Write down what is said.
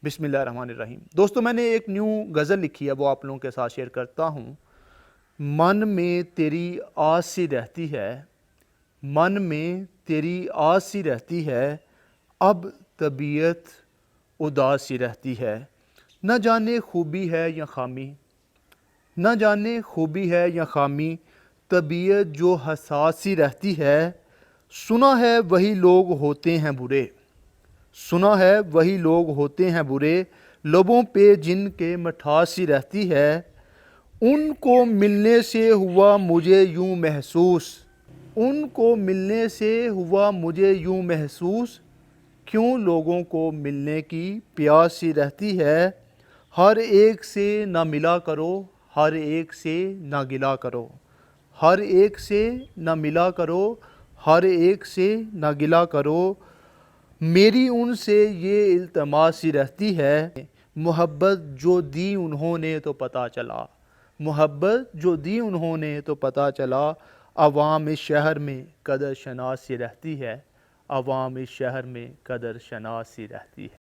بسم اللہ الرحمن الرحیم۔ دوستو میں نے ایک نیو غزل لکھی ہے، وہ آپ لوگوں کے ساتھ شیئر کرتا ہوں۔ من میں تیری آس سی رہتی ہے، من میں تیری آس سی رہتی ہے، اب طبیعت اداس سی رہتی ہے۔ نہ جانے خوبی ہے یا خامی، نہ جانے خوبی ہے یا خامی، طبیعت جو حساس سی رہتی ہے۔ سنا ہے وہی لوگ ہوتے ہیں برے، سنا ہے وہی لوگ ہوتے ہیں برے، لبوں پہ جن کے مٹھاس سی رہتی ہے۔ ان کو ملنے سے ہوا مجھے یوں محسوس، ان کو ملنے سے ہوا مجھے یوں محسوس، کیوں لوگوں کو ملنے کی پیاس سی رہتی ہے۔ ہر ایک سے نہ ملا کرو، ہر ایک سے نہ گلا کرو، ہر ایک سے نہ ملا کرو، ہر ایک سے نہ گلا کرو، میری ان سے یہ التماس سی رہتی ہے۔ محبت جو دی انہوں نے تو پتہ چلا، محبت جو دی انہوں نے تو پتہ چلا، عوام اس شہر میں قدر شناس سی رہتی ہے، عوام اس شہر میں قدر شناس سی رہتی ہے۔